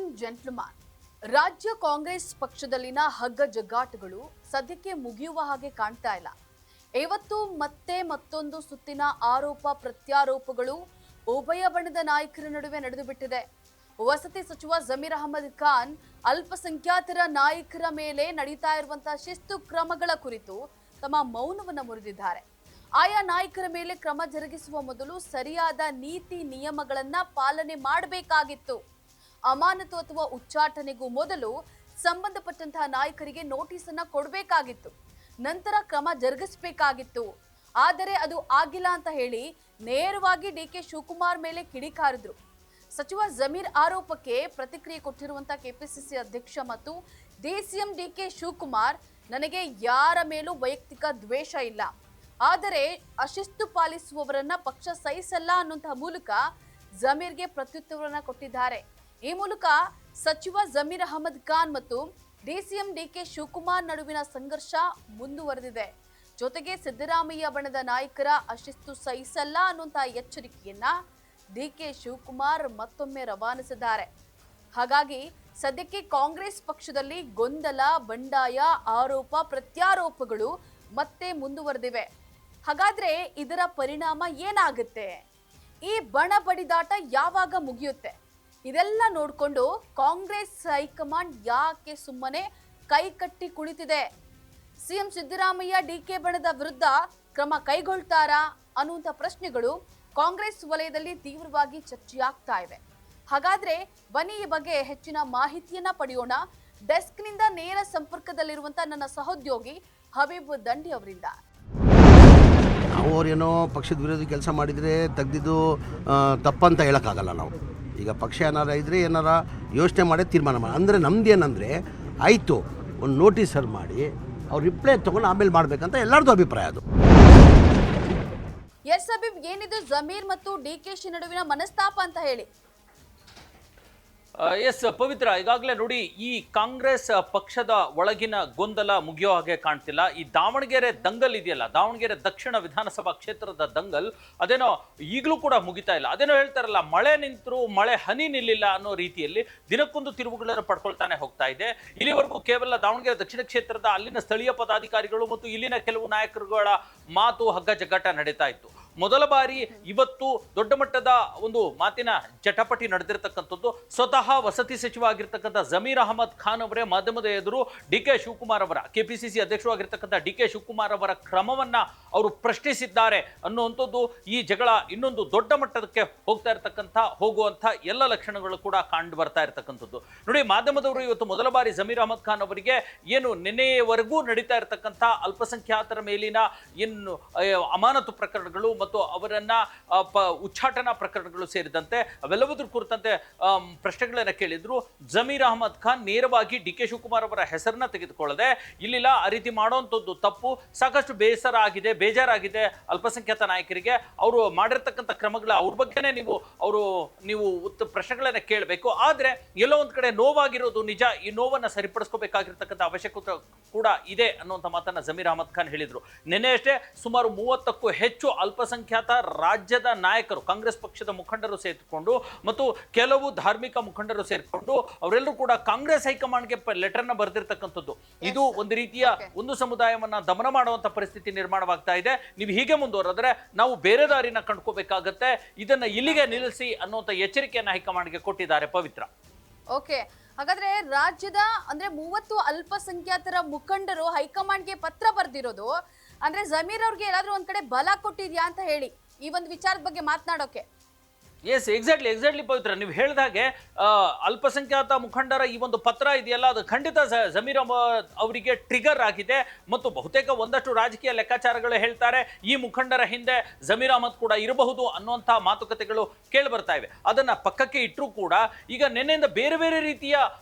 And gentleman, ರಾಜ್ಯ ಕಾಂಗ್ರೆಸ್ ಪಕ್ಷದಲ್ಲಿನ ಹಗ್ಗ ಜಗ್ಗಾಟಗಳು ಸದ್ಯಕ್ಕೆ ಮುಗಿಯುವ ಹಾಗೆ ಕಾಣ್ತಾ ಇಲ್ಲ. ಇವತ್ತು ಮತ್ತೊಂದು ಸುತ್ತಿನ ಆರೋಪ ಪ್ರತ್ಯಾರೋಪಗಳು ಉಭಯ ಬಣದ ನಾಯಕರ ನಡುವೆ ನಡೆದು ಬಿಟ್ಟಿದೆ. ವಸತಿ ಸಚಿವ ಜಮೀರ್ ಅಹಮದ್ ಖಾನ್ ಅಲ್ಪಸಂಖ್ಯಾತರ ನಾಯಕರ ಮೇಲೆ ನಡೀತಾ ಇರುವಂತಹ ಶಿಸ್ತು ಕ್ರಮಗಳ ಕುರಿತು ತಮ್ಮ ಮೌನವನ್ನು ಮುರಿದಿದ್ದಾರೆ. ಆಯಾ ನಾಯಕರ ಮೇಲೆ ಕ್ರಮ ಜರುಗಿಸುವ ಮೊದಲು ಸರಿಯಾದ ನೀತಿ ನಿಯಮಗಳನ್ನ ಪಾಲನೆ ಮಾಡಬೇಕಾಗಿತ್ತು. ಅಮಾನತು ಅಥವಾ ಉಚ್ಚಾಟನೆಗೂ ಮೊದಲು ಸಂಬಂಧಪಟ್ಟಂತಹ ನಾಯಕರಿಗೆ ನೋಟಿಸ್ ಅನ್ನ ಕೊಡಬೇಕಾಗಿತ್ತು, ನಂತರ ಕ್ರಮ ಜರುಗಿಸಬೇಕಾಗಿತ್ತು. ಆದರೆ ಅದು ಆಗಿಲ್ಲ ಅಂತ ಹೇಳಿ ನೇರವಾಗಿ ಡಿಕೆ ಶಿವಕುಮಾರ್ ಮೇಲೆ ಕಿಡಿಕಾರಿದ್ರು. ಸಚಿವ ಜಮೀರ್ ಆರೋಪಕ್ಕೆ ಪ್ರತಿಕ್ರಿಯೆ ಕೊಟ್ಟಿರುವಂತಹ ಕೆಪಿಸಿಸಿ ಅಧ್ಯಕ್ಷ ಮತ್ತು ಡಿಸಿಎಂ ಡಿಕೆ ಶಿವಕುಮಾರ್, ನನಗೆ ಯಾರ ಮೇಲೂ ವೈಯಕ್ತಿಕ ದ್ವೇಷ ಇಲ್ಲ, ಆದರೆ ಅಶಿಸ್ತು ಪಾಲಿಸುವವರನ್ನ ಪಕ್ಷ ಸಹಿಸಲ್ಲ ಅನ್ನುವಂತಹ ಮೂಲಕ ಜಮೀರ್ಗೆ ಪ್ರತ್ಯುತ್ತರವನ್ನ ಕೊಟ್ಟಿದ್ದಾರೆ. ಈ ಮೂಲಕ ಸಚಿವ ಜಮೀರ್ ಅಹಮದ್ ಖಾನ್ ಮತ್ತು ಡಿಸಿಎಂ ಡಿಕೆ ಶಿವಕುಮಾರ್ ನಡುವಿನ ಸಂಘರ್ಷ ಮುಂದುವರೆದಿದೆ. ಜೊತೆಗೆ ಸಿದ್ದರಾಮಯ್ಯ ಬಣದ ನಾಯಕರ ಅಶಿಸ್ತು ಸಹಿಸಲ್ಲ ಅನ್ನುವಂತಹ ಎಚ್ಚರಿಕೆಯನ್ನ ಡಿಕೆ ಶಿವಕುಮಾರ್ ಮತ್ತೊಮ್ಮೆ ರವಾನಿಸಿದ್ದಾರೆ. ಹಾಗಾಗಿ ಸದ್ಯಕ್ಕೆ ಕಾಂಗ್ರೆಸ್ ಪಕ್ಷದಲ್ಲಿ ಗೊಂದಲ, ಬಂಡಾಯ, ಆರೋಪ ಪ್ರತ್ಯಾರೋಪಗಳು ಮತ್ತೆ ಮುಂದುವರೆದಿವೆ. ಹಾಗಾದ್ರೆ ಇದರ ಪರಿಣಾಮ ಏನಾಗುತ್ತೆ? ಈ ಬಣ ಬಡಿದಾಟ ಯಾವಾಗ ಮುಗಿಯುತ್ತೆ? ಇದೆಲ್ಲ ನೋಡ್ಕೊಂಡು ಕಾಂಗ್ರೆಸ್ ಹೈಕಮಾಂಡ್ ಯಾಕೆ ಸುಮ್ಮನೆ ಕೈಕಟ್ಟಿ ಕುಳಿತಿದೆ? ಸಿಎಂ ಸಿದ್ದರಾಮಯ್ಯ ಡಿಕೆ ಬಣದ ವಿರುದ್ಧ ಕ್ರಮ ಕೈಗೊಳ್ತಾರಾ ಅನ್ನುವಂಥ ಪ್ರಶ್ನೆಗಳು ಕಾಂಗ್ರೆಸ್ ವಲಯದಲ್ಲಿ ತೀವ್ರವಾಗಿ ಚರ್ಚೆಯಾಗ್ತಾ ಇವೆ. ಹಾಗಾದ್ರೆ ಬನ್ನಿ ಈ ಬಗ್ಗೆ ಹೆಚ್ಚಿನ ಮಾಹಿತಿಯನ್ನ ಪಡೆಯೋಣ. ಡೆಸ್ಕ್ನಿಂದ ನೇರ ಸಂಪರ್ಕದಲ್ಲಿರುವಂತಹ ನನ್ನ ಸಹೋದ್ಯೋಗಿ ಹಬೀಬ್ ದಂಡಿ ಅವರಿಂದ. ನಾವು ಅವ್ರೇನೋ ಪಕ್ಷದ ವಿರೋಧಿ ಕೆಲಸ ಮಾಡಿದರೆ ತೆಗ್ದಿದ್ದು ತಪ್ಪಂತ ಹೇಳೋಕ್ಕಾಗಲ್ಲ. ನಾವು ಈಗ ಪಕ್ಷ ಏನಾರ ಇದ್ದರೆ ಏನಾರ ಯೋಚನೆ ಮಾಡಿ ತೀರ್ಮಾನ ಮಾಡಿ, ಅಂದರೆ ನಮ್ದು ಏನಂದರೆ ಆಯಿತು ಒಂದು ನೋಟಿಸ್ ಸರ್ವ್ ಮಾಡಿ ಅವ್ರು ರಿಪ್ಲೈ ತೊಗೊಂಡು ಆಮೇಲೆ ಮಾಡಬೇಕಂತ ಎಲ್ಲರದ್ದು ಅಭಿಪ್ರಾಯ. ಅದು ಎಸ್ ಹಬೀಬ್, ಏನಿದು ಜಮೀರ್ ಮತ್ತು ಡಿಕೆಶಿ ನಡುವಿನ ಮನಸ್ತಾಪ ಅಂತ ಹೇಳಿ? ಎಸ್ ಪವಿತ್ರ, ಈಗಾಗಲೇ ನೋಡಿ, ಈ ಕಾಂಗ್ರೆಸ್ ಪಕ್ಷದ ಒಳಗಿನ ಗೊಂದಲ ಮುಗಿಯೋ ಹಾಗೆ ಕಾಣ್ತಿಲ್ಲ. ಈ ದಾವಣಗೆರೆ ದಂಗಲ್ ಇದೆಯಲ್ಲ, ದಾವಣಗೆರೆ ದಕ್ಷಿಣ ವಿಧಾನಸಭಾ ಕ್ಷೇತ್ರದ ದಂಗಲ್, ಅದೇನೋ ಈಗಲೂ ಕೂಡ ಮುಗಿತಾ ಇಲ್ಲ. ಅದೇನೋ ಹೇಳ್ತಾರಲ್ಲ, ಮಳೆ ನಿಂತರೂ ಮಳೆ ಹನಿ ನಿಲ್ಲಿಲ್ಲ ಅನ್ನೋ ರೀತಿಯಲ್ಲಿ ದಿನಕ್ಕೊಂದು ತಿರುವುಗಳನ್ನು ಪಡ್ಕೊಳ್ತಾನೆ ಹೋಗ್ತಾ ಇದೆ. ಇಲ್ಲಿವರೆಗೂ ಕೇವಲ ದಾವಣಗೆರೆ ದಕ್ಷಿಣ ಕ್ಷೇತ್ರದ ಅಲ್ಲಿನ ಸ್ಥಳೀಯ ಪದಾಧಿಕಾರಿಗಳು ಮತ್ತು ಇಲ್ಲಿನ ಕೆಲವು ನಾಯಕರುಗಳ ಮಾತು ಹಗ್ಗ ಜಗ್ಗಾಟ ನಡೀತಾ ಇತ್ತು. ಮೊದಲ ಬಾರಿ ಇವತ್ತು ದೊಡ್ಡ ಮಟ್ಟದ ಒಂದು ಮಾತಿನ ಜಟಾಪಟಿ ನಡೆದಿರತಕ್ಕಂಥದ್ದು ಸ್ವತಃ ವಸತಿ ಸಚಿವ ಆಗಿರ್ತಕ್ಕಂಥ ಜಮೀರ್ ಅಹಮದ್ ಖಾನ್ ಅವರೇ ಮಾಧ್ಯಮದ ಎದುರು ಡಿಕೆ ಶಿವಕುಮಾರ್ ಅವರ, ಕೆಪಿಸಿಸಿ ಅಧ್ಯಕ್ಷರಾಗಿರ್ತಕ್ಕಂಥ ಡಿಕೆ ಶಿವಕುಮಾರ್ ಅವರ ಕ್ರಮವನ್ನ ಅವರು ಪ್ರಶ್ನಿಸಿದ್ದಾರೆ ಅನ್ನುವಂಥದ್ದು ಈ ಜಗಳ ಇನ್ನೊಂದು ದೊಡ್ಡ ಮಟ್ಟಕ್ಕೆ ಹೋಗುವಂಥ ಎಲ್ಲ ಲಕ್ಷಣಗಳು ಕೂಡ ಕಂಡು ಬರ್ತಾ ಇರತಕ್ಕಂಥದ್ದು. ನೋಡಿ, ಮಾಧ್ಯಮದವರು ಇವತ್ತು ಮೊದಲ ಬಾರಿ ಜಮೀರ್ ಅಹಮದ್ ಖಾನ್ ಅವರಿಗೆ ಏನು ನಿನ್ನೆಯವರೆಗೂ ನಡೀತಾ ಇರತಕ್ಕಂಥ ಅಲ್ಪಸಂಖ್ಯಾತರ ಮೇಲಿನ ಏನು ಅಮಾನತು ಪ್ರಕರಣಗಳು ಮತ್ತು ಅವರನ್ನ ಉಚ್ಚಾಟನಾ ಪ್ರಕರಣಗಳು ಸೇರಿದಂತೆ ಅವೆಲ್ಲವುದ್ರ ಕುರಿತಂತೆ ಪ್ರಶ್ನೆಗಳನ್ನ ಕೇಳಿದ್ರು. ಜಮೀರ್ ಅಹಮದ್ ಖಾನ್ ನೇರವಾಗಿ ಡಿಕೆ ಶಿವಕುಮಾರ್ ಅವರ ಹೆಸರನ್ನ ತೆಗೆದುಕೊಳ್ಳದೆ, ಇಲ್ಲಿಲ್ಲ, ಆ ರೀತಿ ಮಾಡುವಂಥದ್ದು ತಪ್ಪು, ಸಾಕಷ್ಟು ಬೇಜಾರಾಗಿದೆ ಅಲ್ಪಸಂಖ್ಯಾತ ನಾಯಕರಿಗೆ, ಅವರು ಮಾಡಿರ್ತಕ್ಕಂಥ ಕ್ರಮಗಳ ಅವ್ರ ಬಗ್ಗೆನೇ ನೀವು ಪ್ರಶ್ನೆಗಳನ್ನ ಕೇಳಬೇಕು. ಆದ್ರೆ ಎಲ್ಲೋ ಒಂದ್ ಕಡೆ ನೋವಾಗಿರೋದು ನಿಜ, ಈ ನೋವನ್ನ ಸರಿಪಡಿಸ್ಕೋಬೇಕಾಗಿರ್ತಕ್ಕಂಥ ಅವಶ್ಯಕತೆ ಕೂಡ ಇದೆ ಅನ್ನುವಂಥ ಮಾತನ್ನ ಜಮೀರ್ ಅಹಮದ್ ಖಾನ್ ಹೇಳಿದ್ರು. ನಿನ್ನೆ ಅಷ್ಟೇ ಸುಮಾರು 30ಕ್ಕೂ ಹೆಚ್ಚು ಅಲ್ಪಸಂಖ್ಯಾತ ರಾಜ್ಯದ ನಾಯಕರು, ಕಾಂಗ್ರೆಸ್ ಪಕ್ಷದ ಮುಖಂಡರು ಸೇರಿಕೊಂಡು ಮತ್ತು ಕೆಲವು ಧಾರ್ಮಿಕ ಮುಖಂಡರು ಸೇರಿಕೊಂಡು ಅವರೆಲ್ಲರೂ ಕೂಡ ಕಾಂಗ್ರೆಸ್ ಹೈಕಮಾಂಡ್ಗೆ ಲೆಟರ್ನ ಬರೆದಿರ್ತಕ್ಕಂಥದ್ದು. ಇದು ಒಂದು ರೀತಿಯ ಒಂದು ಸಮುದಾಯವನ್ನ ದಮನ ಮಾಡುವಂತ ಪರಿಸ್ಥಿತಿ ನಿರ್ಮಾಣವಾಗ್ತಾ ಇದೆ. ನೀವು ಹೀಗೆ ಮುಂದುವರೆದ್ರೆ ನಾವು ಬೇರೆ ದಾರಿನ ಕಂಡುಕೋಬೇಕಾಗತ್ತೆ, ಇದನ್ನ ಇಲ್ಲಿಗೆ ನಿಲ್ಲಿಸಿ ಅನ್ನುವಂಥ ಎಚ್ಚರಿಕೆಯನ್ನ ಹೈಕಮಾಂಡ್ಗೆ ಕೊಟ್ಟಿದ್ದಾರೆ. ಪವಿತ್ರ, ಓಕೆ, ಹಾಗಾದ್ರೆ ರಾಜ್ಯದ ಅಂದ್ರೆ 30 ಅಲ್ಪಸಂಖ್ಯಾತರ ಮುಖಂಡರು ಹೈಕಮಾಂಡ್ಗೆ ಪತ್ರ ಬರೆದಿರೋದು ಅಂದ್ರೆ ಜಮೀರ್ ಅವ್ರಿಗೆ ಎಲ್ಲಾದ್ರೂ ಒಂದ್ ಕಡೆ ಬಲ ಕೊಟ್ಟಿದ್ಯಾ ಅಂತ ಹೇಳಿ ಈ ಒಂದು ವಿಚಾರದ ಬಗ್ಗೆ ಮಾತನಾಡೋಕೆ? ಎಸ್, ಎಕ್ಸಾಕ್ಟ್ಲಿ ಪವಿತ್ರ, ನೀವು ಹೇಳಿದಾಗೆ ಅಲ್ಪಸಂಖ್ಯಾತ ಮುಖಂಡರ ಈ ಒಂದು ಪತ್ರ ಇದೆಯಲ್ಲ, ಅದು ಖಂಡಿತ ಜಮೀರ್ ಅಹಮದ್ ಅವರಿಗೆ ಟ್ರಿಗರ್ ಆಗಿದೆ ಮತ್ತು ಬಹುತೇಕ ಒಂದಷ್ಟು ರಾಜಕೀಯ ಲೆಕ್ಕಾಚಾರಗಳು ಹೇಳ್ತಾರೆ ಈ ಮುಖಂಡರ ಹಿಂದೆ ಜಮೀರ್ ಅಹಮದ್ ಕೂಡ ಇರಬಹುದು ಅನ್ನುವಂಥ ಮಾತುಕತೆಗಳು ಕೇಳಿ ಬರ್ತಾ ಇವೆ. ಅದನ್ನ ಪಕ್ಕಕ್ಕೆ ಇಟ್ಟರೂ ಕೂಡ ಈಗ ನಿನ್ನೆಯಿಂದ ಬೇರೆ ಬೇರೆ ರೀತಿಯ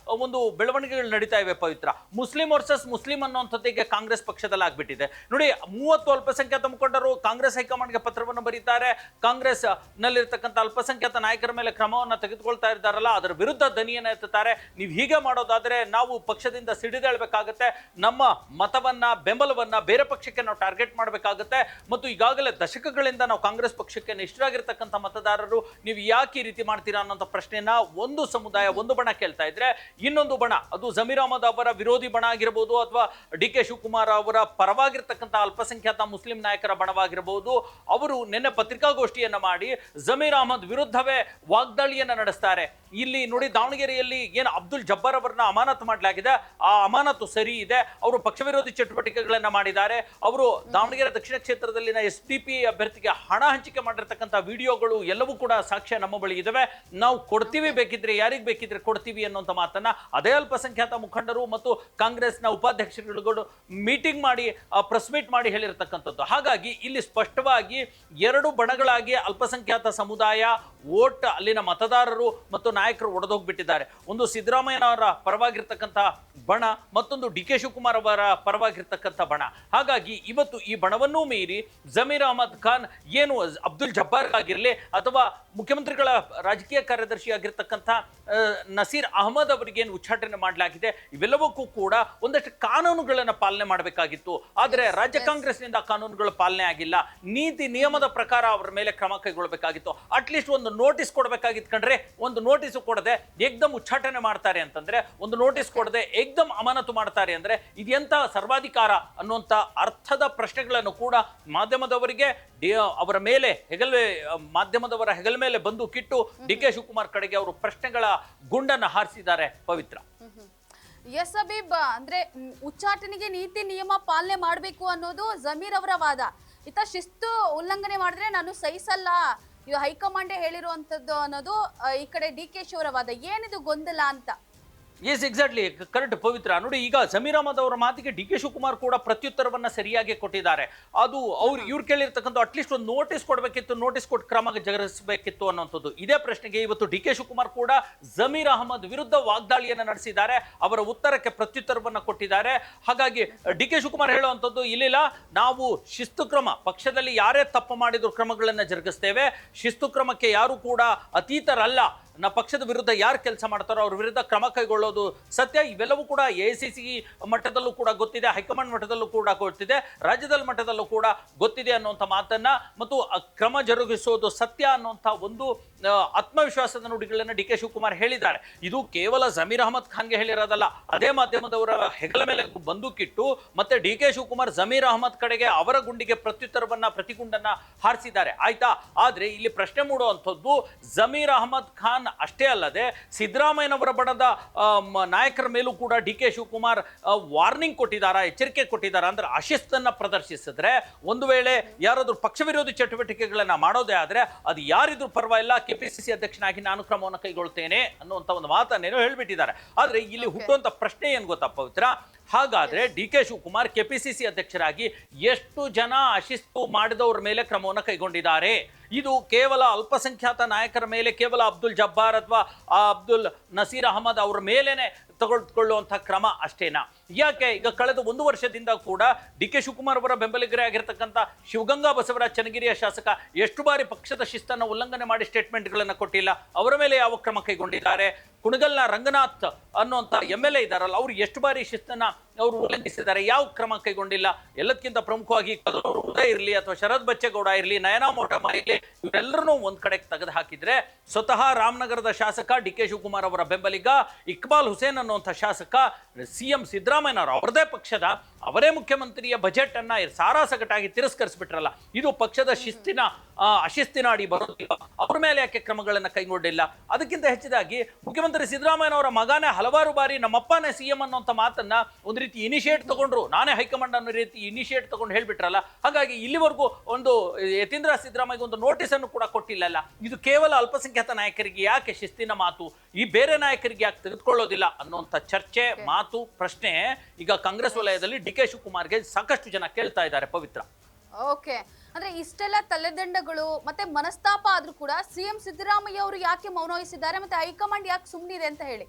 ಒಂದು ಬೆಳವಣಿಗೆಗಳು ನಡೀತಾ ಇವೆ. ಪವಿತ್ರ, ಮುಸ್ಲಿಂ ವರ್ಸಸ್ ಮುಸ್ಲಿಂ ಅನ್ನುವಂಥದ್ದಿಗೆ ಕಾಂಗ್ರೆಸ್ ಪಕ್ಷದಲ್ಲಿ ಆಗ್ಬಿಟ್ಟಿದೆ. ನೋಡಿ, 30 ಅಲ್ಪಸಂಖ್ಯಾತ ಮುಖಂಡರು ಕಾಂಗ್ರೆಸ್ ಹೈಕಮಾಂಡ್ಗೆ ಪತ್ರವನ್ನು ಬರೀತಾರೆ. ಕಾಂಗ್ರೆಸ್ ನಲ್ಲಿರ್ತಕ್ಕಂಥ ಅಲ್ಪಸಂಖ್ಯಾತ ಅಲ್ಪಸಂಖ್ಯಾತ ನಾಯಕರ ಮೇಲೆ ಕ್ರಮವನ್ನು ತೆಗೆದುಕೊಳ್ತಾ ಇದ್ದಾರಲ್ಲ ಅದರ ವಿರುದ್ಧ ದನಿಯನ್ನು ಎತ್ತುತ್ತಾರೆ. ನೀವು ಹೀಗೆ ಮಾಡೋದಾದ್ರೆ ನಾವು ಪಕ್ಷದಿಂದ ಸಿಡಿದೇಳಬೇಕಾಗತ್ತೆ, ನಮ್ಮ ಮತವನ್ನ ಬೆಂಬಲವನ್ನ ಬೇರೆ ಪಕ್ಷಕ್ಕೆ ನಾವು ಟಾರ್ಗೆಟ್ ಮಾಡಬೇಕಾಗುತ್ತೆ. ಮತ್ತು ಈಗಾಗಲೇ ದಶಕಗಳಿಂದ ನಾವು ಕಾಂಗ್ರೆಸ್ ಪಕ್ಷಕ್ಕೆ ನಿಷ್ಠರಾಗಿರ್ತಕ್ಕಂಥ ಮತದಾರರು ನೀವು ಯಾಕೆ ಈ ರೀತಿ ಮಾಡ್ತೀರಾ ಅನ್ನೋಂಥ ಪ್ರಶ್ನೆಯನ್ನ ಒಂದು ಸಮುದಾಯ ಒಂದು ಬಣ ಕೇಳ್ತಾ ಇದ್ರೆ, ಇನ್ನೊಂದು ಬಣ ಅದು ಜಮೀರ್ ಅಹಮದ್ ಅವರ ವಿರೋಧಿ ಬಣ ಆಗಿರಬಹುದು ಅಥವಾ ಡಿ ಕೆ ಶಿವಕುಮಾರ್ ಅವರ ಪರವಾಗಿರ್ತಕ್ಕಂಥ ಅಲ್ಪಸಂಖ್ಯಾತ ಮುಸ್ಲಿಂ ನಾಯಕರ ಬಣವಾಗಿರಬಹುದು, ಅವರು ನಿನ್ನೆ ಪತ್ರಿಕಾಗೋಷ್ಠಿಯನ್ನ ಮಾಡಿ ಜಮೀರ್ ಅಹಮದ್ ವಿರುದ್ಧವೇ ವಾಗ್ದಾಳಿಯನ್ನ ನಡೆಸ್ತಾರೆ. ಇಲ್ಲಿ ನೋಡಿ, ದಾವಣಗೆರೆಯಲ್ಲಿ ಏನು ಅಬ್ದುಲ್ ಜಬ್ಬಾರ್ ಅವರನ್ನ ಅಮಾನತು ಮಾಡಲಾಗಿದೆ, ಆ ಅಮಾನತು ಸರಿ ಇದೆ. ಅವರು ಪಕ್ಷ ವಿರೋಧಿ ಚಟುವಟಿಕೆಗಳನ್ನ ಮಾಡಿದ್ದಾರೆ. ಅವರು ದಾವಣಗೆರೆ ದಕ್ಷಿಣ ಕ್ಷೇತ್ರದಲ್ಲಿನ SDP ಅಭ್ಯರ್ಥಿಗೆ ಹಣ ಹಂಚಿಕೆ ಮಾಡಿರ್ತಕ್ಕಂಥ ವಿಡಿಯೋಗಳು ಎಲ್ಲವೂ ಕೂಡ ಸಾಕ್ಷ್ಯ ನಮ್ಮ ಬಳಿ ಇದಾವೆ. ನಾವು ಕೊಡ್ತೀವಿ, ಬೇಕಿದ್ರೆ ಯಾರಿಗೆ ಬೇಕಿದ್ರೆ ಕೊಡ್ತೀವಿ ಅನ್ನುವಂಥ ಮಾತನ್ನ ಅದೇ ಅಲ್ಪಸಂಖ್ಯಾತ ಮುಖಂಡರು ಮತ್ತು ಕಾಂಗ್ರೆಸ್ನ ಉಪಾಧ್ಯಕ್ಷರುಗಳು ಮೀಟಿಂಗ್ ಮಾಡಿ ಪ್ರೆಸ್ ಮೀಟ್ ಮಾಡಿ ಹೇಳಿರ್ತಕ್ಕಂಥದ್ದು. ಹಾಗಾಗಿ ಇಲ್ಲಿ ಸ್ಪಷ್ಟವಾಗಿ ಎರಡು ಬಣಗಳಾಗಿ ಅಲ್ಪಸಂಖ್ಯಾತ ಸಮುದಾಯ ವೋಟ್ ಅಲ್ಲಿನ ಮತದಾರರು ಮತ್ತು ನಾಯಕರು ಒಡೆದೋಗ್ಬಿಟ್ಟಿದ್ದಾರೆ. ಒಂದು ಸಿದ್ದರಾಮಯ್ಯನವರ ಪರವಾಗಿರ್ತಕ್ಕಂಥ ಬಣ, ಮತ್ತೊಂದು ಡಿ ಕೆ ಶಿವಕುಮಾರ್ ಅವರ ಪರವಾಗಿರ್ತಕ್ಕಂಥ ಬಣ. ಹಾಗಾಗಿ ಇವತ್ತು ಈ ಬಣವನ್ನೂ ಮೀರಿ ಜಮೀರ್ ಅಹಮದ್ ಖಾನ್ ಏನು ಅಬ್ದುಲ್ ಜಬ್ಬಾರ್ ಆಗಿರಲಿ ಅಥವಾ ಮುಖ್ಯಮಂತ್ರಿಗಳ ರಾಜಕೀಯ ಕಾರ್ಯದರ್ಶಿ ಆಗಿರ್ತಕ್ಕಂಥ ನಸೀರ್ ಅಹಮದ್ ಅವರಿಗೆ ಏನು ಉಚ್ಚಾಟನೆ ಮಾಡಲಾಗಿದೆ, ಇವೆಲ್ಲವಕ್ಕೂ ಕೂಡ ಒಂದಷ್ಟು ಕಾನೂನುಗಳನ್ನು ಪಾಲನೆ ಮಾಡಬೇಕಾಗಿತ್ತು. ಆದರೆ ರಾಜ್ಯ ಕಾಂಗ್ರೆಸ್ನಿಂದ ಕಾನೂನುಗಳ ಪಾಲನೆ ಆಗಿಲ್ಲ. ನೀತಿ ನಿಯಮದ ಪ್ರಕಾರ ಅವರ ಮೇಲೆ ಕ್ರಮ ಕೈಗೊಳ್ಳಬೇಕಾಗಿತ್ತು. ಅಟ್ಲೀಸ್ಟ್ ಒಂದು ನೋಟಿಸ್ ಕೊಡಬೇಕಾಗಿತ್ತು ಕಣ್ರೆ. ಒಂದು ನೋಟಿಸ್ ಕೊಡದೆ ಏಕ್ದಮ್ ಉಚ್ಚಾಟನೆ ಮಾಡ್ತಾರೆ ಅಂತಂದ್ರೆ, ಒಂದು ನೋಟಿಸ್ ಕೊಡದೆ ಏಕ್ದಮ್ ಅಮಾನತು ಮಾಡ್ತಾರೆ ಅಂದ್ರೆ ಇದೆಂತ ಸರ್ವಾಧಿಕಾರ ಅನ್ನುವಂಥ ಅರ್ಥದ ಪ್ರಶ್ನೆಗಳನ್ನು ಕೂಡ ಮಾಧ್ಯಮದವರಿಗೆ ಅವರ ಮೇಲೆ ಮಾಧ್ಯಮದವರ ಹೆಗಲ ಮೇಲೆ ಬಂದು ಕಿಟ್ಟು ಡಿ ಕೆ ಶಿವಕುಮಾರ್ ಕಡೆಗೆ ಅವರು ಪ್ರಶ್ನೆಗಳ ಗುಂಡನ್ನು ಹಾರಿಸಿದ್ದಾರೆ. ಪವಿತ್ರ. ಎಸ್ ಅಬೀಬ್, ಅಂದ್ರೆ ಉಚ್ಚಾಟನೆಗೆ ನೀತಿ ನಿಯಮ ಪಾಲನೆ ಮಾಡಬೇಕು ಅನ್ನೋದು ಜಮೀರ್ ಅವರ ವಾದ. ಶಿಸ್ತು ಉಲ್ಲಂಘನೆ ಮಾಡಿದ್ರೆ ನಾನು ಸಹಿಸಲ್ಲ, ಇದು ಹೈಕಮಾಂಡೇ ಹೇಳಿರುವಂತದ್ದು ಅನ್ನೋದು ಈ ಕಡೆ ಡಿ ಕೆ ಶಿ ಅವರ ವಾದ. ಏನಿದು ಗೊಂದಲ ಅಂತ? ಎಸ್, ಎಕ್ಸಾಕ್ಟ್ಲಿ, ಕರೆಕ್ಟ್ ಪವಿತ್ರ. ನೋಡಿ, ಈಗ ಜಮೀರ್ ಅಹಮದ್ ಅವರ ಮಾತಿಗೆ ಡಿ ಕೆ ಶಿವಕುಮಾರ್ ಕೂಡ ಪ್ರತ್ಯುತ್ತರವನ್ನ ಸರಿಯಾಗಿ ಕೊಟ್ಟಿದ್ದಾರೆ. ಅದು ಇವ್ರು ಕೇಳಿರ್ತಕ್ಕಂಥ ಅಟ್ಲೀಸ್ಟ್ ಒಂದು ನೋಟಿಸ್ ಕೊಡಬೇಕಿತ್ತು, ನೋಟಿಸ್ ಕೊಟ್ಟು ಕ್ರಮ ಜರುಗಿಸಬೇಕಿತ್ತು ಅನ್ನೋಂಥದ್ದು. ಇದೇ ಪ್ರಶ್ನೆಗೆ ಇವತ್ತು ಡಿ ಕೆ ಶಿವಕುಮಾರ್ ಕೂಡ ಜಮೀರ್ ಅಹಮದ್ ವಿರುದ್ಧ ವಾಗ್ದಾಳಿಯನ್ನು ನಡೆಸಿದ್ದಾರೆ. ಅವರ ಉತ್ತರಕ್ಕೆ ಪ್ರತ್ಯುತ್ತರವನ್ನ ಕೊಟ್ಟಿದ್ದಾರೆ. ಹಾಗಾಗಿ ಡಿ ಕೆ ಶಿವಕುಮಾರ್ ಹೇಳುವಂಥದ್ದು, ಇಲ್ಲಿಲ್ಲ, ನಾವು ಶಿಸ್ತು ಕ್ರಮ, ಪಕ್ಷದಲ್ಲಿ ಯಾರೇ ತಪ್ಪು ಮಾಡಿದ್ರು ಕ್ರಮಗಳನ್ನು ಜರುಗಿಸ್ತೇವೆ, ಶಿಸ್ತು ಕ್ರಮಕ್ಕೆ ಯಾರು ಕೂಡ ಅತೀತರಲ್ಲ, ಪಕ್ಷದ ವಿರುದ್ಧ ಯಾರು ಕೆಲಸ ಮಾಡ್ತಾರೋ ಅವ್ರ ವಿರುದ್ಧ ಕ್ರಮ ಕೈಗೊಳ್ಳೋದು ಸತ್ಯ. ಇವೆಲ್ಲವೂ ಕೂಡ AICC ಮಟ್ಟದಲ್ಲೂ ಕೂಡ ಗೊತ್ತಿದೆ, ಹೈಕಮಾಂಡ್ ಮಟ್ಟದಲ್ಲೂ ಕೂಡ ಗೊತ್ತಿದೆ, ರಾಜ್ಯದ ಮಟ್ಟದಲ್ಲೂ ಕೂಡ ಗೊತ್ತಿದೆ ಅನ್ನುವಂಥ ಮಾತನ್ನ ಮತ್ತು ಕ್ರಮ ಜರುಗಿಸೋದು ಸತ್ಯ ಅನ್ನುವಂಥ ಒಂದು ಆತ್ಮವಿಶ್ವಾಸದ ನುಡಿಗಳನ್ನು ಡಿ ಕೆ ಶಿವಕುಮಾರ್ ಹೇಳಿದ್ದಾರೆ. ಇದು ಕೇವಲ ಜಮೀರ್ ಅಹಮದ್ ಖಾನ್ಗೆ ಹೇಳಿರೋದಲ್ಲ, ಅದೇ ಮಾಧ್ಯಮದವರ ಹೆಗಲ ಮೇಲೆ ಬಂದೂಕಿಟ್ಟು ಮತ್ತೆ ಡಿ ಕೆ ಶಿವಕುಮಾರ್ ಜಮೀರ್ ಅಹಮದ್ ಕಡೆಗೆ ಅವರ ಗುಂಡಿಗೆ ಪ್ರತಿಗುಂಡನ್ನ ಹಾರಿಸಿದ್ದಾರೆ. ಆಯ್ತಾ? ಆದ್ರೆ ಇಲ್ಲಿ ಪ್ರಶ್ನೆ ಮೂಡುವಂಥದ್ದು, ಜಮೀರ್ ಅಹಮದ್ ಖಾನ್ ಅಷ್ಟೇ ಅಲ್ಲದೆ ಸಿದ್ದರಾಮಯ್ಯನವರ ಬಣದ ನಾಯಕರ ಮೇಲೂ ಕೂಡ ಡಿ ಕೆ ಶಿವಕುಮಾರ್ ವಾರ್ನಿಂಗ್ ಕೊಟ್ಟಿದ್ದಾರಾ, ಎಚ್ಚರಿಕೆ ಕೊಟ್ಟಿದ್ದಾರಾ ಅಂದ್ರೆ, ಅಶಿಸ್ತನ್ನ ಪ್ರದರ್ಶಿಸಿದ್ರೆ, ಒಂದು ವೇಳೆ ಯಾರಾದ್ರೂ ಪಕ್ಷ ವಿರೋಧಿ ಚಟುವಟಿಕೆಗಳನ್ನ ಮಾಡೋದೇ ಆದ್ರೆ ಅದು ಯಾರಿದ್ರು ಪರವಾಗಿಲ್ಲ, KPCC ಅಧ್ಯಕ್ಷನಾಗಿ ನಾನು ಕ್ರಮವನ್ನು ಕೈಗೊಳ್ತೇನೆ ಅನ್ನುವಂಥ ಒಂದು ಮಾತನ್ನೇನೋ ಹೇಳ್ಬಿಟ್ಟಿದ್ದಾರೆ. ಆದ್ರೆ ಇಲ್ಲಿ ಹುಟ್ಟುವಂತ ಪ್ರಶ್ನೆ ಏನ್ ಗೊತ್ತಾ ಪವಿತ್ರ? ಹಾಗಾದ್ರೆ ಡಿ ಕೆ ಶಿವಕುಮಾರ್ KPCC ಅಧ್ಯಕ್ಷರಾಗಿ ಎಷ್ಟು ಜನ ಅಶಿಸ್ತು ಮಾಡಿದವ್ರ ಮೇಲೆ ಕ್ರಮವನ್ನು ಕೈಗೊಂಡಿದ್ದಾರೆ? ಇದು ಕೇವಲ ಅಲ್ಪಸಂಖ್ಯಾತ ನಾಯಕರ ಮೇಲೆ, ಕೇವಲ ಅಬ್ದುಲ್ ಜಬ್ಬಾರ್ ಅಥವಾ ಅಬ್ದುಲ್ ನಸೀರ್ ಅಹಮದ್ ಅವ್ರ ಮೇಲೇನೆ ತೆಗೆದುಕೊಳ್ಳುವಂಥ ಕ್ರಮ ಅಷ್ಟೇನಾ? ಯಾಕೆ ಈಗ ಕಳೆದ 1 ವರ್ಷದಿಂದ ಕೂಡ ಡಿ ಕೆ ಶಿವಕುಮಾರ್ ಅವರ ಬೆಂಬಲಿಗರೇ ಆಗಿರ್ತಕ್ಕಂಥ ಶಿವಗಂಗಾ ಬಸವರಾಜ್ ಚನ್ನಗಿರಿಯ ಶಾಸಕ ಎಷ್ಟು ಬಾರಿ ಪಕ್ಷದ ಶಿಸ್ತನ್ನು ಉಲ್ಲಂಘನೆ ಮಾಡಿ ಸ್ಟೇಟ್ಮೆಂಟ್ಗಳನ್ನು ಕೊಟ್ಟಿಲ್ಲ? ಅವರ ಮೇಲೆ ಯಾವ ಕ್ರಮ ಕೈಗೊಂಡಿದ್ದಾರೆ? ಕುಣಗಲ್ನ ರಂಗನಾಥ್ ಅನ್ನುವಂಥ MLA ಇದ್ದಾರಲ್ಲ, ಅವರು ಎಷ್ಟು ಬಾರಿ ಶಿಸ್ತನ್ನ ಅವರು ಉಲ್ಲಂಘಿಸಿದ್ದಾರೆ? ಯಾವ ಕ್ರಮ ಕೈಗೊಂಡಿಲ್ಲ? ಎಲ್ಲದಕ್ಕಿಂತ ಪ್ರಮುಖವಾಗಿ ಉದಯ ಇರಲಿ ಅಥವಾ ಶರದ್ ಬಚ್ಚೇಗೌಡ ಇರಲಿ, ನಯನಾ ಮೋಟಮ್ಮ ಇರಲಿ, ಇವರೆಲ್ಲರೂ ಒಂದ್ ಕಡೆಗೆ ತೆಗೆದು ಹಾಕಿದ್ರೆ, ಸ್ವತಃ ರಾಮನಗರದ ಶಾಸಕ ಡಿ ಕೆ ಶಿವಕುಮಾರ್ ಅವರ ಬೆಂಬಲಿಗ ಇಕ್ಬಾಲ್ ಹುಸೇನ್ ಅನ್ನುವಂಥ ಶಾಸಕ CM ಸಿದ್ದರಾಮಯ್ಯನವರು ಅವರದೇ ಪಕ್ಷದ ಅವರೇ ಮುಖ್ಯಮಂತ್ರಿಯ ಬಜೆಟ್ ಅನ್ನ ಸಾರಾಸಗಟಾಗಿ ತಿರಸ್ಕರಿಸ್ಬಿಟ್ರಲ್ಲ, ಇದು ಪಕ್ಷದ ಶಿಸ್ತಿನ ಅಶಿಸ್ತಿನ ಅಡಿ ಬರೋದಿಲ್ಲ. ಅವ್ರ ಮೇಲೆ ಯಾಕೆ ಕ್ರಮಗಳನ್ನು ಕೈಗೊಂಡಿಲ್ಲ? ಅದಕ್ಕಿಂತ ಹೆಚ್ಚಿದಾಗಿ ಮುಖ್ಯಮಂತ್ರಿ ಸಿದ್ದರಾಮಯ್ಯನವರ ಮಗನೇ ಹಲವಾರು ಬಾರಿ ನಮ್ಮಪ್ಪನೇ CM ಅನ್ನುವಂಥ ಮಾತನ್ನ ಒಂದು ರೀತಿ ಇನಿಷಿಯೇಟ್ ತಗೊಂಡ್ರು, ನಾನೇ ಹೈಕಮಾಂಡ್ ಅನ್ನೋ ರೀತಿ ಇನಿಷಿಯೇಟ್ ತಗೊಂಡು ಹೇಳ್ಬಿಟ್ರಲ್ಲ. ಹಾಗಾಗಿ ಇಲ್ಲಿವರೆಗೂ ಒಂದು ಯತೀಂದ್ರ ಸಿದ್ದರಾಮಯ್ಯ ಒಂದು ನೋಟಿಸ್ ಅನ್ನು ಕೂಡ ಕೊಟ್ಟಿಲ್ಲಲ್ಲ. ಇದು ಕೇವಲ ಅಲ್ಪಸಂಖ್ಯಾತ ನಾಯಕರಿಗೆ ಯಾಕೆ ಶಿಸ್ತಿನ ಮಾತು, ಈ ಬೇರೆ ನಾಯಕರಿಗೆ ಯಾಕೆ ತೆಗೆದುಕೊಳ್ಳೋದಿಲ್ಲ ಅನ್ನುವಂಥ ಚರ್ಚೆ, ಮಾತು, ಪ್ರಶ್ನೆ ಈಗ ಕಾಂಗ್ರೆಸ್ ವಲಯದಲ್ಲಿ ಡಿ ಕೆ ಶಿವಕುಮಾರ್ಗೆ ಸಾಕಷ್ಟು ಜನ ಕೇಳ್ತಾ ಇದ್ದಾರೆ. ಪವಿತ್ರ, ಓಕೆ, ಅಂದ್ರೆ ಇಷ್ಟೆಲ್ಲ ತಲೆದಂಡಗಳು ಮತ್ತೆ ಮನಸ್ತಾಪ ಆದ್ರೂ ಕೂಡ CM ಸಿದ್ದರಾಮಯ್ಯ ಅವರು ಯಾಕೆ ಮೌನ ವಹಿಸಿದ್ದಾರೆ, ಮತ್ತೆ ಹೈಕಮಾಂಡ್ ಯಾಕೆ ಸುಮ್ಮನಿದೆ ಅಂತ ಹೇಳಿ?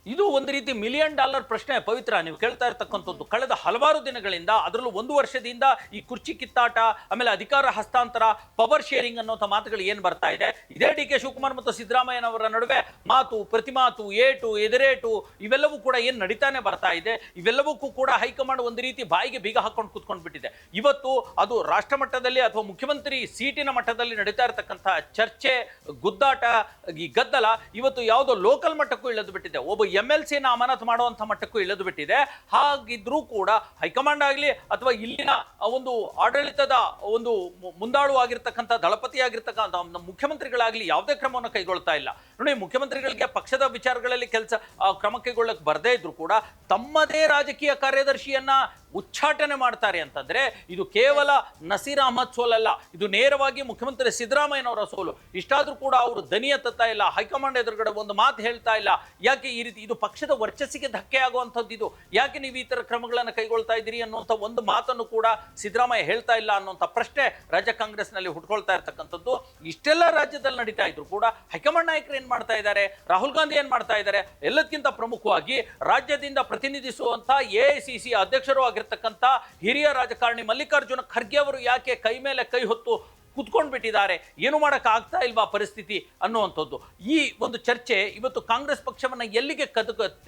ಇದು ಒಂದು ರೀತಿ $1 ಮಿಲಿಯನ್ ಪ್ರಶ್ನೆ ಪವಿತ್ರ. ನೀವು ಕೇಳ್ತಾ ಇರ್ತಕ್ಕಂಥದ್ದು ಕಳೆದ ಹಲವಾರು ದಿನಗಳಿಂದ, ಅದರಲ್ಲೂ 1 ವರ್ಷದಿಂದ ಈ ಕುರ್ಚಿ ಕಿತ್ತಾಟ, ಆಮೇಲೆ ಅಧಿಕಾರ ಹಸ್ತಾಂತರ, ಪವರ್ ಶೇರಿಂಗ್ ಅನ್ನುವಂಥ ಮಾತುಗಳು ಏನು ಬರ್ತಾ ಇದೆ, ಇದೇ ಡಿ ಕೆ ಶಿವಕುಮಾರ್ ಮತ್ತು ಸಿದ್ದರಾಮಯ್ಯನವರ ನಡುವೆ ಮಾತು ಪ್ರತಿಮಾತು, ಏಟು ಎದುರೇಟು ಇವೆಲ್ಲವೂ ಕೂಡ ಏನು ನಡೀತಾನೆ ಬರ್ತಾ ಇದೆ. ಇವೆಲ್ಲವಕ್ಕೂ ಕೂಡ ಹೈಕಮಾಂಡ್ ಒಂದು ರೀತಿ ಬಾಯಿಗೆ ಬೀಗ ಹಾಕೊಂಡು ಕೂತ್ಕೊಂಡು ಬಿಟ್ಟಿದೆ. ಇವತ್ತು ಅದು ರಾಷ್ಟ್ರ ಮಟ್ಟದಲ್ಲಿ ಅಥವಾ ಮುಖ್ಯಮಂತ್ರಿ ಸೀಟಿನ ಮಟ್ಟದಲ್ಲಿ ನಡೀತಾ ಇರತಕ್ಕಂಥ ಚರ್ಚೆ, ಗುದ್ದಾಟ, ಈ ಗದ್ದಲ ಇವತ್ತು ಯಾವುದೋ ಲೋಕಲ್ ಮಟ್ಟಕ್ಕೂ ಇಳಿದು ಬಿಟ್ಟಿದೆ. ಒಬ್ಬ MLC ನ ಅಮಾನತು ಮಾಡುವಂತ ಮಟ್ಟಕ್ಕೂ ಇಳಿದು ಬಿಟ್ಟಿದೆ. ಹಾಗಿದ್ರೂ ಕೂಡ ಹೈಕಮಾಂಡ್ ಆಗಲಿ ಅಥವಾ ಇಲ್ಲಿನ ಒಂದು ಆಡಳಿತದ ಒಂದು ಮುಂದಾಳುವಾಗಿರ್ತಕ್ಕಂಥ ದಳಪತಿ ಆಗಿರ್ತಕ್ಕಂಥ ಮುಖ್ಯಮಂತ್ರಿಗಳಾಗಲಿ ಯಾವುದೇ ಕ್ರಮವನ್ನು ಕೈಗೊಳ್ತಾ ಇಲ್ಲ. ನೋಡಿ, ಮುಖ್ಯಮಂತ್ರಿಗಳಿಗೆ ಪಕ್ಷದ ವಿಚಾರಗಳಲ್ಲಿ ಕ್ರಮ ಕೈಗೊಳ್ಳಕ್ಕೆ ಬರದೇ ಇದ್ರು ಕೂಡ ತಮ್ಮದೇ ರಾಜಕೀಯ ಕಾರ್ಯದರ್ಶಿಯನ್ನ ಉಚ್ಚಾಟನೆ ಮಾಡ್ತಾರೆ ಅಂತಂದ್ರೆ ಇದು ಕೇವಲ ನಸೀರ್ ಅಹಮದ್ ಸೋಲಲ್ಲ, ಇದು ನೇರವಾಗಿ ಮುಖ್ಯಮಂತ್ರಿ ಸಿದ್ದರಾಮಯ್ಯನವರ ಸೋಲು. ಇಷ್ಟಾದ್ರೂ ಕೂಡ ಅವರು ದನಿ ಎತ್ತುತ್ತಾ ಇಲ್ಲ, ಹೈಕಮಾಂಡ್ ಎದುರುಗಡೆ ಒಂದು ಮಾತು ಹೇಳ್ತಾ ಇಲ್ಲ. ಯಾಕೆ ಈ ರೀತಿ? ಇದು ಪಕ್ಷದ ವರ್ಚಸ್ಸಿಗೆ ಧಕ್ಕೆ ಆಗುವಂಥದ್ದು. ಇದು ಯಾಕೆ ನೀವು ಈ ತರ ಕ್ರಮಗಳನ್ನು ಕೈಗೊಳ್ತಾ ಇದ್ದೀರಿ ಅನ್ನುವಂಥ ಒಂದು ಮಾತನ್ನು ಕೂಡ ಸಿದ್ದರಾಮಯ್ಯ ಹೇಳ್ತಾ ಇಲ್ಲ ಅನ್ನುವಂಥ ಪ್ರಶ್ನೆ ರಾಜ್ಯ ಕಾಂಗ್ರೆಸ್ನಲ್ಲಿ ಹುಟ್ಕೊಳ್ತಾ ಇರ್ತಕ್ಕಂಥದ್ದು. ಇಷ್ಟೆಲ್ಲ ರಾಜ್ಯದಲ್ಲಿ ನಡೀತಾ ಇದ್ರು ಕೂಡ ಹೈಕಮಾಂಡ್ ನಾಯಕರು ಏನ್ ಮಾಡ್ತಾ ಇದ್ದಾರೆ, ರಾಹುಲ್ ಗಾಂಧಿ ಏನ್ ಮಾಡ್ತಾ ಇದ್ದಾರೆ, ಎಲ್ಲದಕ್ಕಿಂತ ಪ್ರಮುಖವಾಗಿ ರಾಜ್ಯದಿಂದ ಪ್ರತಿನಿಧಿಸುವಂತ AICC ಅಧ್ಯಕ್ಷರು ಆಗಿರ್ತಕ್ಕಂಥ ಹಿರಿಯ ರಾಜಕಾರಣಿ ಮಲ್ಲಿಕಾರ್ಜುನ ಖರ್ಗೆ ಅವರು ಯಾಕೆ ಕೈ ಮೇಲೆ ಕೈ ಹೊತ್ತು ಕುತ್ಕೊಂಡು ಬಿಟ್ಟಿದ್ದಾರೆ, ಏನು ಮಾಡಕ್ ಆಗ್ತಾ ಇಲ್ವಾ ಪರಿಸ್ಥಿತಿ ಅನ್ನುವಂಥದ್ದು. ಈ ಒಂದು ಚರ್ಚೆ ಇವತ್ತು ಕಾಂಗ್ರೆಸ್ ಪಕ್ಷವನ್ನ ಎಲ್ಲಿಗೆ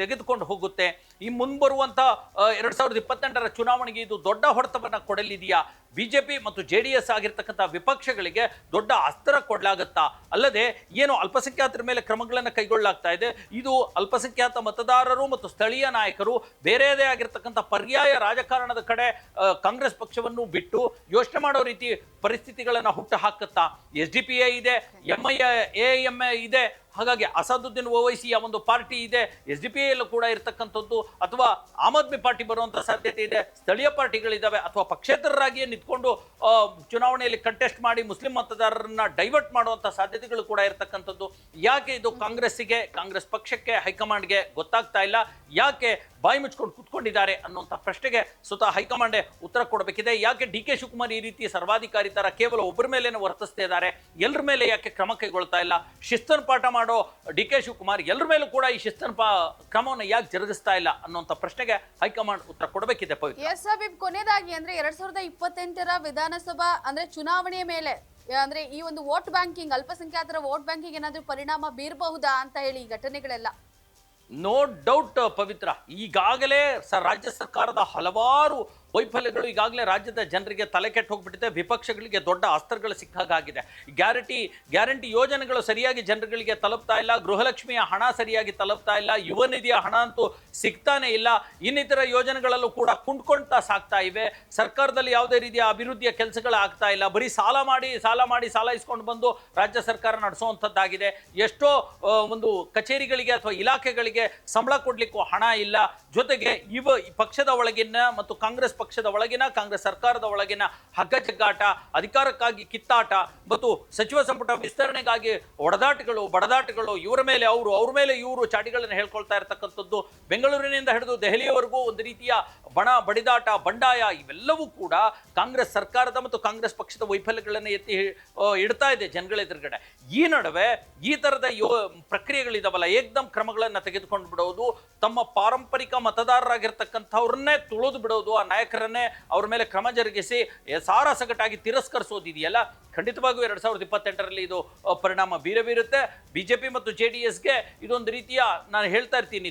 ತೆಗೆದುಕೊಂಡು ಹೋಗುತ್ತೆ? ಈ ಮುಂಬರುವಂತ 2028ರ ಚುನಾವಣೆಗೆ ಇದು ದೊಡ್ಡ ಹೊಡೆತವನ್ನ ಕೊಡಲಿದೆಯಾ? ಬಿಜೆಪಿ ಮತ್ತು JDS ಆಗಿರ್ತಕ್ಕಂಥ ವಿಪಕ್ಷಗಳಿಗೆ ದೊಡ್ಡ ಅಸ್ತ್ರ ಕೊಡಲಾಗತ್ತಾ? ಅಲ್ಲದೆ ಏನು ಅಲ್ಪಸಂಖ್ಯಾತರ ಮೇಲೆ ಕ್ರಮಗಳನ್ನು ಕೈಗೊಳ್ಳಲಾಗ್ತಾ ಇದೆ, ಇದು ಅಲ್ಪಸಂಖ್ಯಾತ ಮತದಾರರು ಮತ್ತು ಸ್ಥಳೀಯ ನಾಯಕರು ಬೇರೆಯದೇ ಆಗಿರ್ತಕ್ಕಂಥ ಪರ್ಯಾಯ ರಾಜಕಾರಣದ ಕಡೆ ಕಾಂಗ್ರೆಸ್ ಪಕ್ಷವನ್ನು ಬಿಟ್ಟು ಯೋಚನೆ ಮಾಡೋ ರೀತಿ ಪರಿಸ್ಥಿತಿಗಳನ್ನು ಹುಟ್ಟು ಹಾಕುತ್ತಾ? SDPI ಇದೆ, AIMA ಇದೆ, ಹಾಗಾಗಿ ಅಸಾದುದ್ದೀನ್ ಓವೈಸಿಯ ಒಂದು ಪಾರ್ಟಿ ಇದೆ, SDPI ಯಲ್ಲೂ ಕೂಡ ಇರತಕ್ಕಂಥದ್ದು, ಅಥವಾ ಆಮ್ ಆದ್ಮಿ ಪಾರ್ಟಿ ಬರುವಂತ ಸಾಧ್ಯತೆ ಇದೆ, ಸ್ಥಳೀಯ ಪಾರ್ಟಿಗಳಿದ್ದಾವೆ, ಅಥವಾ ಪಕ್ಷೇತರರಾಗಿಯೇ ನಿಂತ್ಕೊಂಡು ಚುನಾವಣೆಯಲ್ಲಿ ಕಂಟೆಸ್ಟ್ ಮಾಡಿ ಮುಸ್ಲಿಂ ಮತದಾರರನ್ನ ಡೈವರ್ಟ್ ಮಾಡುವಂತ ಸಾಧ್ಯತೆಗಳು ಕೂಡ ಇರತಕ್ಕಂಥದ್ದು. ಯಾಕೆ ಇದು ಕಾಂಗ್ರೆಸ್ಸಿಗೆ, ಕಾಂಗ್ರೆಸ್ ಪಕ್ಷಕ್ಕೆ, ಹೈಕಮಾಂಡ್ಗೆ ಗೊತ್ತಾಗ್ತಾ ಇಲ್ಲ? ಯಾಕೆ ಬಾಯಿ ಮುಚ್ಕೊಂಡು ಕುತ್ಕೊಂಡಿದ್ದಾರೆ ಅನ್ನುವಂಥ ಪ್ರಶ್ನೆಗೆ ಸ್ವತಃ ಹೈಕಮಾಂಡೇ ಉತ್ತರ ಕೊಡಬೇಕಿದೆ. ಯಾಕೆ ಡಿ ಕೆ ಶಿವಕುಮಾರ್ ಈ ರೀತಿ ಸರ್ವಾಧಿಕಾರಿ ತರ ಕೇವಲ ಒಬ್ಬರ ಮೇಲೇನೆ ವರ್ತಿಸ್ತಾ ಇದ್ದಾರೆ, ಎಲ್ಲರ ಮೇಲೆ ಯಾಕೆ ಕ್ರಮ ಕೈಗೊಳ್ತಾ ಇಲ್ಲ? ಶಿಸ್ತನ್ನು ಪಾಠ ಮಾಡೋ ಡಿ ಕೆ ಶಿವಕುಮಾರ್ ಎಲ್ಲರ ಮೇಲೂ ಕೂಡ ಈ ಶಿಸ್ತನ್ನು ಕ್ರಮವನ್ನು ಯಾಕೆ ಜರುಗಿಸ್ತಾ ಇಲ್ಲ ಅನ್ನುವಂಥ ಪ್ರಶ್ನೆಗೆ ಹೈಕಮಾಂಡ್ ಉತ್ತರ ಕೊಡಬೇಕಿದೆ. ಎಸ್ ಹಬೀಬ್, ಕೊನೆಯದಾಗಿ ಅಂದ್ರೆ 2028ರ ವಿಧಾನಸಭಾ ಅಂದ್ರೆ ಚುನಾವಣೆಯ ಮೇಲೆ ಅಂದ್ರೆ ಈ ಒಂದು ವೋಟ್ ಬ್ಯಾಂಕಿಂಗ್, ಅಲ್ಪಸಂಖ್ಯಾತರ ವೋಟ್ ಬ್ಯಾಂಕಿಂಗ್ ಏನಾದ್ರೂ ಪರಿಣಾಮ ಬೀರಬಹುದಾ ಅಂತ ಹೇಳಿ ಈ ಘಟನೆಗಳೆಲ್ಲ? ನೋ ಡೌಟ್ ಪವಿತ್ರ. ಈಗಾಗಲೇ ರಾಜ್ಯ ಸರ್ಕಾರದ ಹಲವಾರು ವೈಫಲ್ಯಗಳು ಈಗಾಗಲೇ ರಾಜ್ಯದ ಜನರಿಗೆ ತಲೆ ಕೆಟ್ಟು ಹೋಗ್ಬಿಟ್ಟಿದೆ. ವಿಪಕ್ಷಗಳಿಗೆ ದೊಡ್ಡ ಅಸ್ತ್ರಗಳು ಸಿಕ್ಕಾಗಿದೆ. ಗ್ಯಾರಂಟಿ ಯೋಜನೆಗಳು ಸರಿಯಾಗಿ ಜನರುಗಳಿಗೆ ತಲುಪ್ತಾ ಇಲ್ಲ, ಗೃಹಲಕ್ಷ್ಮಿಯ ಹಣ ಸರಿಯಾಗಿ ತಲುಪ್ತಾ ಇಲ್ಲ, ಯುವ ನಿಧಿಯ ಹಣ ಅಂತೂ ಸಿಗ್ತಾನೆ ಇಲ್ಲ, ಇನ್ನಿತರ ಯೋಜನೆಗಳಲ್ಲೂ ಕೂಡ ಕುಂಡ್ಕೊಳ್ತಾ ಸಾಕ್ತಾ ಇವೆ. ಸರ್ಕಾರದಲ್ಲಿ ಯಾವುದೇ ರೀತಿಯ ಅಭಿವೃದ್ಧಿಯ ಕೆಲಸಗಳು ಆಗ್ತಾ ಇಲ್ಲ, ಬರೀ ಸಾಲ ಇಸ್ಕೊಂಡು ಬಂದು ರಾಜ್ಯ ಸರ್ಕಾರ ನಡೆಸುವಂಥದ್ದಾಗಿದೆ. ಎಷ್ಟೋ ಒಂದು ಕಚೇರಿಗಳಿಗೆ ಅಥವಾ ಇಲಾಖೆಗಳಿಗೆ ಸಂಬಳ ಕೊಡ್ಲಿಕ್ಕೂ ಹಣ ಇಲ್ಲ. ಜೊತೆಗೆ ಪಕ್ಷದ ಒಳಗಿನ ಮತ್ತು ಕಾಂಗ್ರೆಸ್ ಪಕ್ಷದ ಒಳಗಿನ, ಕಾಂಗ್ರೆಸ್ ಸರ್ಕಾರದ ಒಳಗಿನ ಹಗ್ಗ ಜಗ್ಗಾಟ, ಅಧಿಕಾರಕ್ಕಾಗಿ ಕಿತ್ತಾಟ ಮತ್ತು ಸಚಿವ ಸಂಪುಟ ವಿಸ್ತರಣೆಗಾಗಿ ಒಡದಾಟಗಳು, ಬಡದಾಟಗಳು, ಇವರ ಮೇಲೆ ಅವರು, ಅವ್ರ ಮೇಲೆ ಇವರು ಚಾಟಿಗಳನ್ನು ಹೇಳ್ಕೊಳ್ತಾ ಇರತಕ್ಕಂಥದ್ದು. ಬೆಂಗಳೂರಿನಿಂದ ಹಿಡಿದು ದೆಹಲಿಯವರೆಗೂ ಒಂದು ರೀತಿಯ ಬಡಿದಾಟ, ಬಂಡಾಯ, ಇವೆಲ್ಲವೂ ಕೂಡ ಕಾಂಗ್ರೆಸ್ ಸರ್ಕಾರದ ಮತ್ತು ಕಾಂಗ್ರೆಸ್ ಪಕ್ಷದ ವೈಫಲ್ಯಗಳನ್ನು ಎತ್ತಿ ಇಡ್ತಾ ಇದೆ ಜನಗಳ ಎದುರುಗಡೆ. ಈ ನಡುವೆ ಈ ತರದ ಪ್ರಕ್ರಿಯೆಗಳಿದಾವಲ್ಲ, ಏಕ್ದಮ್ ಕ್ರಮಗಳನ್ನು ತೆಗೆದುಕೊಂಡು ಬಿಡೋದು, ತಮ್ಮ ಪಾರಂಪರಿಕ ಮತದಾರರಾಗಿರ್ತಕ್ಕಂಥವ್ರನ್ನೇ ತುಳಿದು ಬಿಡೋದು, ಆ ನಾಯಕರನ್ನೇ ಅವ್ರ ಮೇಲೆ ಕ್ರಮ ಜರುಗಿಸಿ ಸಾರಾಸಗಟಾಗಿ ತಿರಸ್ಕರಿಸೋದಿದೆಯಲ್ಲ, ಖಂಡಿತವಾಗಿಯೂ 2028ರಲ್ಲಿ ಇದು ಪರಿಣಾಮ ಬೀರುತ್ತೆ. ಬಿಜೆಪಿ ಮತ್ತು JDSಗೆ ಇದೊಂದು ರೀತಿಯ, ನಾನು ಹೇಳ್ತಾ ಇರ್ತೀನಿ,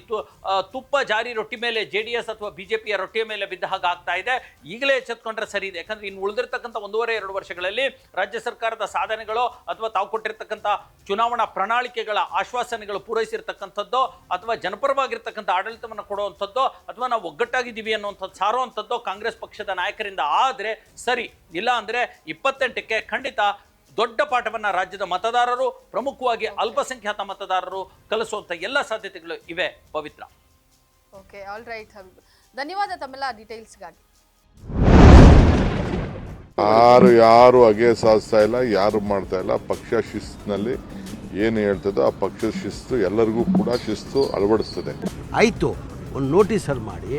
ತುಪ್ಪ ಜಾರಿ ರೊಟ್ಟಿ ಮೇಲೆ JDS ಅಥವಾ ಬಿಜೆಪಿಯ ರೊಟ್ಟಿಯ ಮೇಲೆ ಬಿದ್ದ ಹಾಗೆ ಆಗ್ತಾ ಇದೆ. ಈಗಲೇ ಎಚ್ಚೆತ್ಕೊಂಡ್ರೆ ಸರಿ ಇದೆ. ಯಾಕಂದ್ರೆ ಇನ್ನು ಉಳಿದಿರ್ತಕ್ಕಂಥ 1.5-2 ವರ್ಷಗಳಲ್ಲಿ ರಾಜ್ಯ ಸರ್ಕಾರದ ಸಾಧನೆಗಳು ಅಥವಾ ತಾವು ಕೊಟ್ಟಿರ್ತಕ್ಕಂಥ ಚುನಾವಣಾ ಪ್ರಣಾಳಿಕೆಗಳ ಆಶ್ವಾಸನೆಗಳು ಪೂರೈಸಿರ್ತಕ್ಕಂಥದ್ದು, ಅಥವಾ ಜನಪರವಾಗಿರ್ತಕ್ಕಂಥ ಆಡಳಿತವನ್ನು ಕೊಡುವಂಥದ್ದು, ಅಥವಾ ನಾವು ಒಗ್ಗಟ್ಟಾಗಿದ್ದೀವಿ ಅನ್ನುವಂಥದ್ದು ಸಾರುವಂಥದ್ದು ಕಾಂಗ್ರೆಸ್ ಪಕ್ಷದ ನಾಯಕರಿಂದ ಆದರೆ ಸರಿ. ಇಲ್ಲ ಅಂದ್ರೆ 28ಕ್ಕೆ ಖಂಡಿತ ದೊಡ್ಡ ಪಾಠವನ್ನ ರಾಜ್ಯದ ಮತದಾರರು, ಪ್ರಮುಖವಾಗಿ ಅಲ್ಪಸಂಖ್ಯಾತ ಮತದಾರರು ಕಲಿಸುವಂತ ಎಲ್ಲ ಸಾಧ್ಯತೆಗಳು ಇವೆ. ಪವಿತ್ರ. ಓಕೆ, ಆಲ್ ರೈಟ್ ಹಬೀಬ್, ಧನ್ಯವಾದ ತಮ್ಮೆಲ್ಲ ಡೀಟೇಲ್ಸ್ಗಾಗಿ. ಯಾರು ಅಗೆ ಸಾಧಿಸ್ತಾ ಇಲ್ಲ, ಯಾರು ಮಾಡ್ತಾ ಇಲ್ಲ. ಪಕ್ಷ ಶಿಸ್ತಿನಲ್ಲಿ ಏನು ಹೇಳ್ತದೋ ಆ ಪಕ್ಷದ ಶಿಸ್ತು ಎಲ್ಲರಿಗೂ ಕೂಡ ಶಿಸ್ತು ಅಳವಡಿಸ್ತದೆ. ಆಯಿತು, ಒಂದು ನೋಟಿಸಲ್ಲಿ ಮಾಡಿ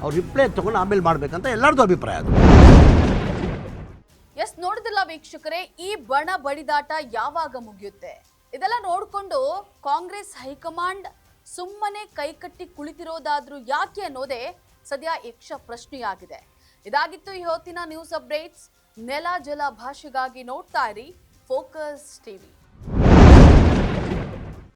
ಅವ್ರು ರಿಪ್ಲೈ ತಗೊಂಡು ಆಮೇಲೆ ಮಾಡಬೇಕಂತ ಎಲ್ಲರದ್ದು ಅಭಿಪ್ರಾಯ. ಎಸ್, ನೋಡಿದಿಲ್ಲ ವೀಕ್ಷಕರೇ, ಈ ಬಡಿದಾಟ ಯಾವಾಗ ಮುಗಿಯುತ್ತೆ? ಇದೆಲ್ಲ ನೋಡಿಕೊಂಡು ಕಾಂಗ್ರೆಸ್ ಹೈಕಮಾಂಡ್ ಸುಮ್ಮನೆ ಕೈಕಟ್ಟಿ ಕುಳಿತಿರೋದಾದ್ರೂ ಯಾಕೆ ಅನ್ನೋದೇ ಸದ್ಯ ಯಕ್ಷ ಪ್ರಶ್ನೆಯಾಗಿದೆ. ಇದಾಗಿತ್ತು ಈ ಹೊತ್ತಿನ ನ್ಯೂಸ್ ಅಪ್ಡೇಟ್ಸ್. ನೆಲ ಜಲ ಭಾಷೆಗಾಗಿ ನೋಡ್ತಾ ಇರಿ ಫೋಕಸ್ ಟಿವಿ.